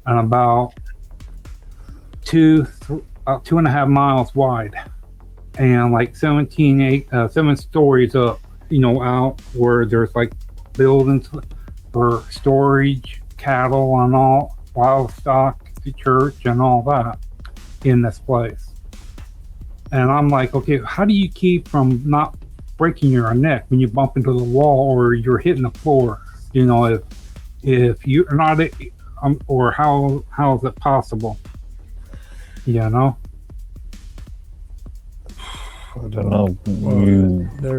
and about 2.5 miles wide, and like 7 stories up. Out where there's like buildings for storage, cattle, and all livestock, the church, and all that in this place. And I'm like, okay, how do you keep from not breaking your neck when you bump into the wall or you're hitting the floor? If you're not, or how is it possible? You know. I don't know.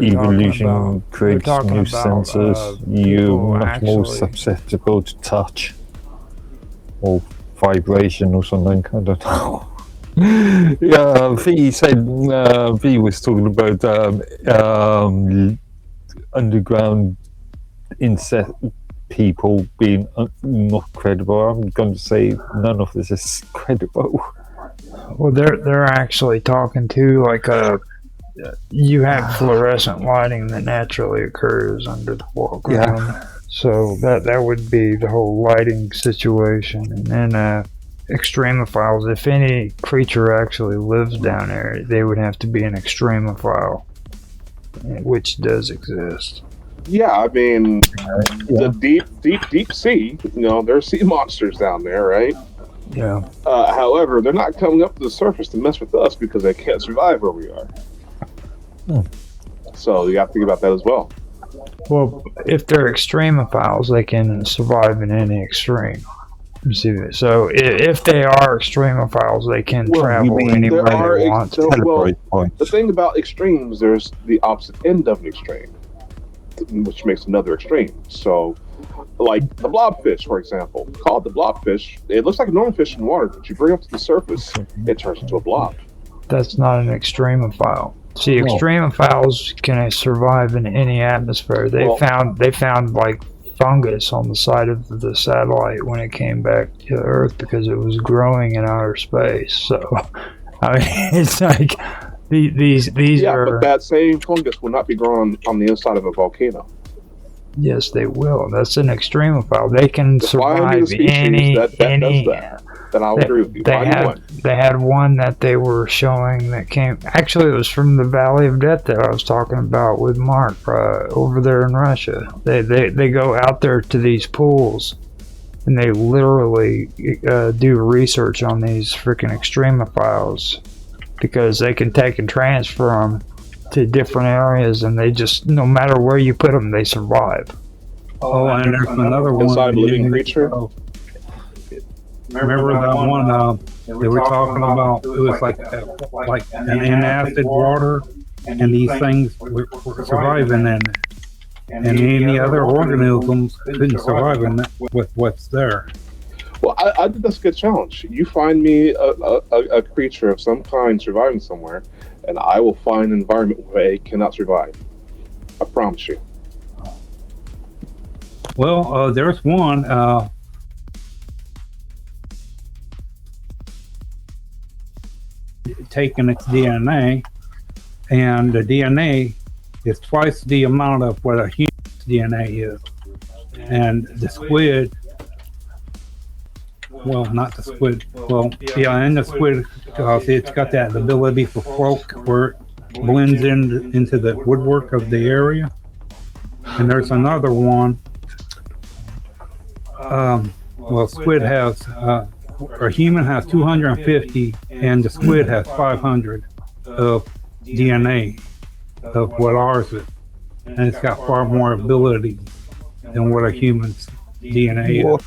Evolution creates new sensors. You're much more susceptible to touch or vibration or something. I don't know. Yeah, V said V was talking about underground insect people being not credible. I'm going to say none of this is credible. Well, they're actually talking to like you have fluorescent lighting that naturally occurs under the ground. Yeah. So that would be the whole lighting situation. And then extremophiles, if any creature actually lives down there, they would have to be an extremophile, which does exist. Yeah, I mean, the deep sea, there's sea monsters down there, right? Yeah. However, they're not coming up to the surface to mess with us because they can't survive where we are. So you have to think about that as well. Well, if they're extremophiles, they can survive in any extreme. You see that? So if they are extremophiles, they can travel anywhere they want. The thing about extremes, there's the opposite end of an extreme, which makes another extreme. So, like the blobfish, for example, called the blobfish, it looks like a normal fish in water, but you bring it up to the surface, it turns into a blob. That's not an extremophile. See, extremophiles can survive in any atmosphere. They found like fungus on the side of the satellite when it came back to Earth because it was growing in outer space. So, I mean, it's like these are. But that same fungus will not be growing on the inside of a volcano. Yes, they will. That's an extremophile. They can survive any. Then I'll agree with you. They had one that they were showing that came. Actually, it was from the Valley of Death that I was talking about with Mark over there in Russia. They go out there to these pools, and they literally do research on these freaking extremophiles because they can take and transfer them to different areas, and they just, no matter where you put them, they survive. Oh, and there's another one. Inside a living creature? Remember that one they were talking about? It was like in acid water, and these things were surviving in it. And any other organisms couldn't survive in that with what's there. Well, I think that's a good challenge. You find me a creature of some kind surviving somewhere, and I will find an environment where it cannot survive. I promise you. Well, there's one. Taking its DNA, and the DNA is twice the amount of what a human's DNA is. And the squid, well, not the squid, well, yeah, and the squid, it's got that ability for float where it blends into the woodwork of the area. And there's another one. Well, squid has, a human has 250, and the squid has 500 of DNA of what ours is. And it's got far more ability than what a human's DNA is.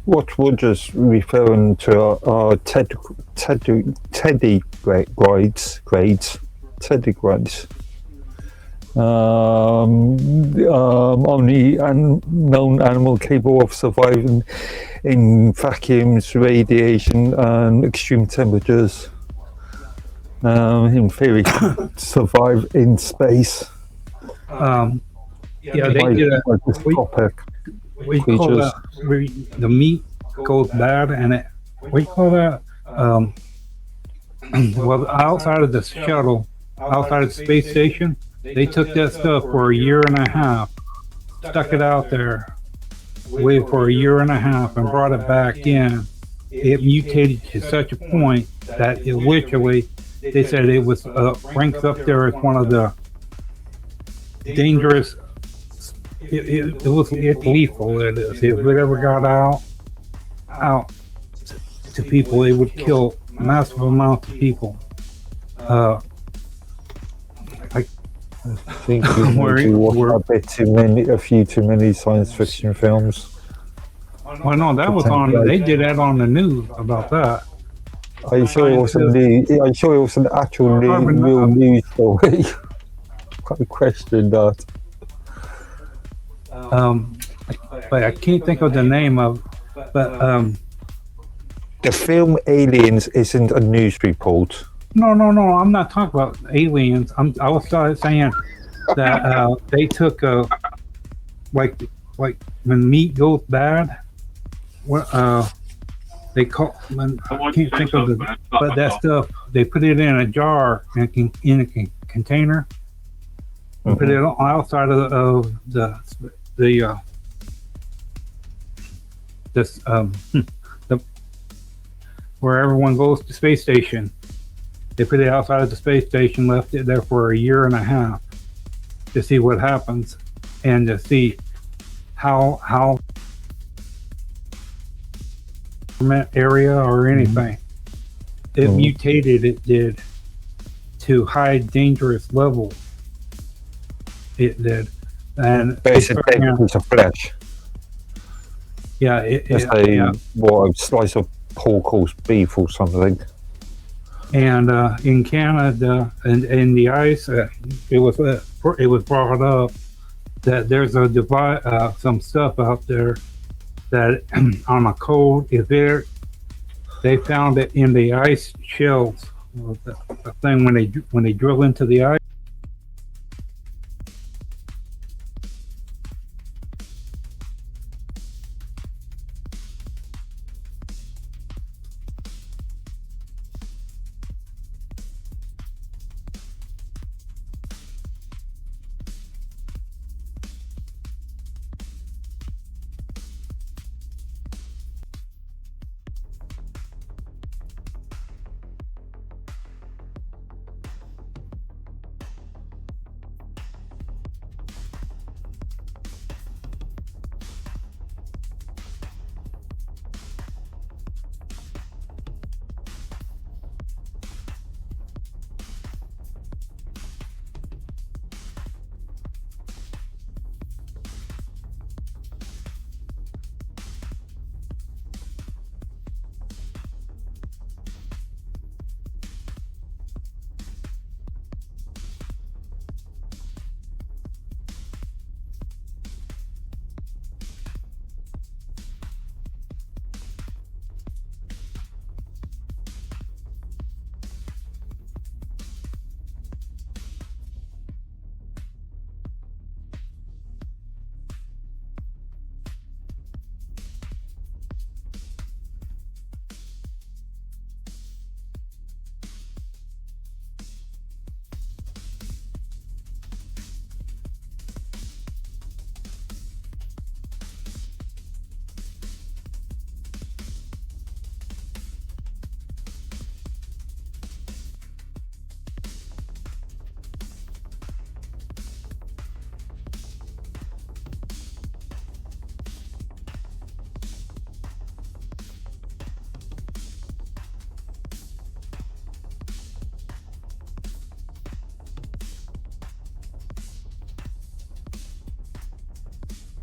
What we're just referring to are tardigrades. Only known animal capable of surviving in vacuums, radiation, and extreme temperatures. In theory, survive in space. Yeah, they did we call that, the meat goes bad, and we call that, well, outside of the shuttle, outside of the space station, they took that stuff for a year and a half, stuck it out there, waited for a year and a half, and brought it back in, it mutated to such a point that it literally, they said it was ranks up there as one of the dangerous. It's lethal. It is. If it ever got out to people, it would kill massive amounts of people. I think you maybe watched a few too many science fiction films. Well, no, that was on. They did that on the news about that. Are you sure it was an actual real news story? I question that. But I can't think of the name of. But the film Aliens isn't a news report. No. I'm not talking about aliens. I was saying that they took like when meat goes bad. They call. I can't think of the. But that stuff they put it in a jar in a container. And put it outside of the where everyone goes to the space station. They put it outside of the space station, left it there for a year and a half to see what happens and to see how area or anything. It mutated, it did, to high dangerous levels. It did. And basically a piece of flesh. Yeah, a slice of pork or beef or something. And in Canada and in the ice, it was brought up that there's a some stuff out there that on a cold, if they found it in the ice shells, the thing when they drill into the ice.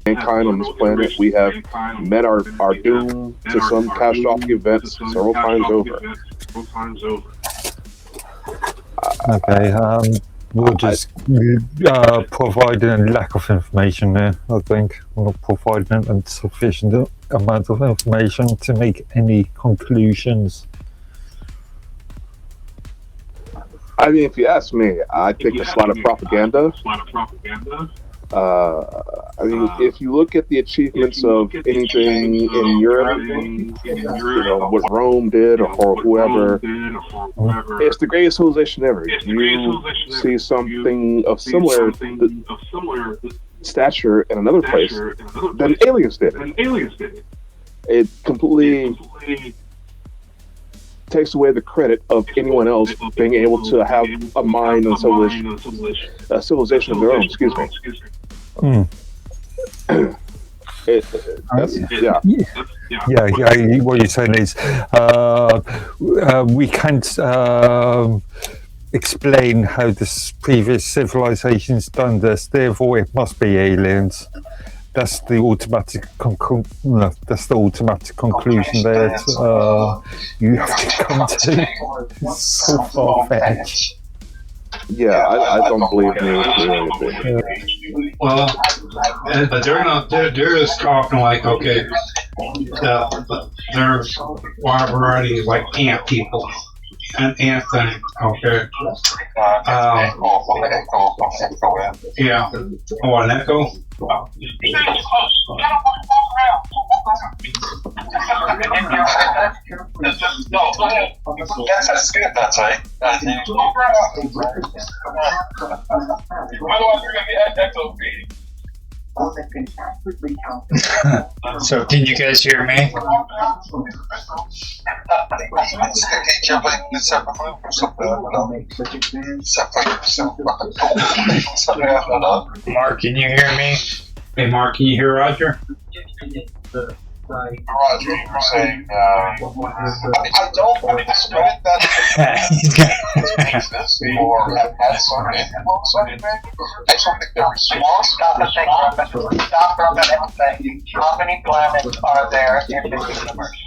Mankind on this planet, we have met our doom to some catastrophic events several times over. Okay, we're just providing a lack of information there, I think. We're not providing a sufficient amount of information to make any conclusions. I mean, if you ask me, I think it's a lot of propaganda. I mean, if you look at the achievements of anything in Europe, what Rome did or whoever, it's the greatest civilization ever. You see something of similar stature in another place than aliens did. It completely takes away the credit of anyone else being able to have a mind and civilization of their own. Excuse me. What you're saying is we can't explain how this previous civilization's done this, therefore it must be aliens. That's the automatic conclusion there. You have to come to. It's so far-fetched. Yeah, I don't believe in anything. Well, but they're just talking like, okay, there's a wide variety of like ant people and ant thing, okay. Yeah. Oh, an echo? Yes, that's good, that's right. So can you guys hear me? Mark, can you hear me? Hey, Mark, can you hear Roger? Roger, you're saying, I don't want to discredit that business or have had certain influence on it. I just don't think they're responsible. Stop for a minute and say, how many planets are there in the universe?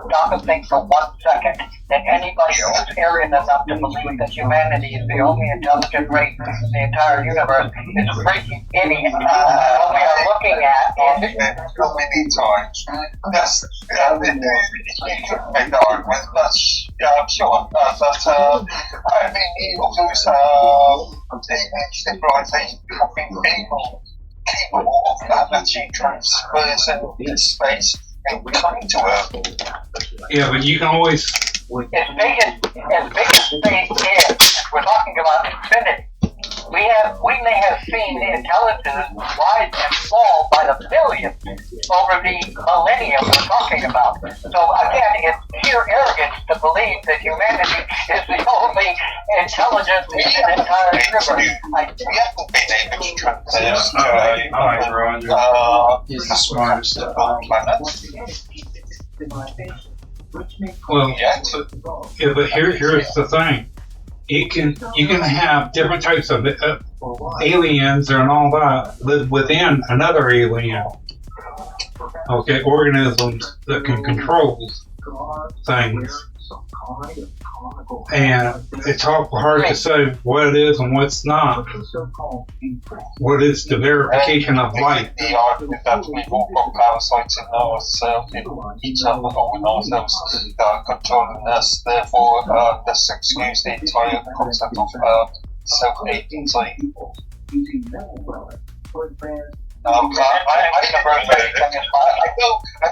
Stop and think for 1 second that anybody who's arrogant enough to believe that humanity is the only intelligent race in the entire universe is a freaking idiot. What we are looking at is... So many times. That's, make the argument, that's, I'm sure. But, I mean, those, civilizations have been capable of actually transversing in space and coming to Earth. Yeah, but you can always... As big as space is, we're talking about infinity. We may have seen intelligence rise and fall by the billions over the millennium we're talking about. So again, it's pure arrogance to believe that humanity is the only intelligence in the entire universe. We haven't been able to transverse He's the smartest of all planets. Well, yeah, but here's the thing. You can have different types of aliens and all that live within another alien. Okay, organisms that can control things. And it's hard to say what it is and what's not. What is the verification of life? The argument that we've all got parasites in ourselves, in each other, or in ourselves, controlling us, therefore, this excuse the entire concept of self-agency. I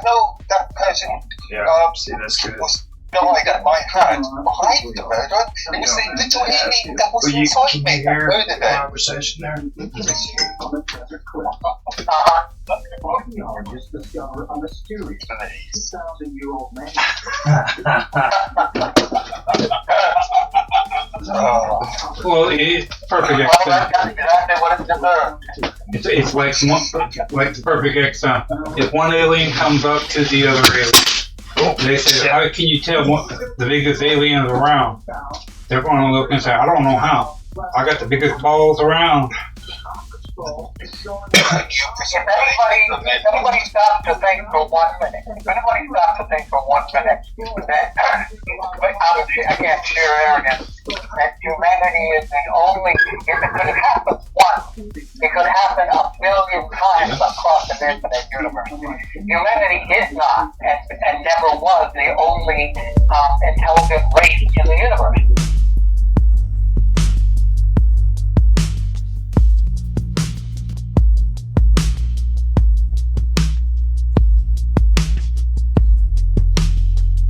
know that person was died at my hand behind the murder. It was the little alien that was inside me that murdered it. Conversation there. Just discover a mysterious 2,000-year-old man. Well, it's perfect example. It's like the perfect example. If one alien comes up to the other alien, they say, how can you tell what the biggest alien is around? They're going to look and say, I don't know how. I got the biggest balls around. If anybody stops to think for 1 minute, that again, sheer arrogance, that humanity is the only, if it could happen once, it could happen 1 billion times across an infinite universe. Humanity is not, and never was, the only intelligent race in the universe.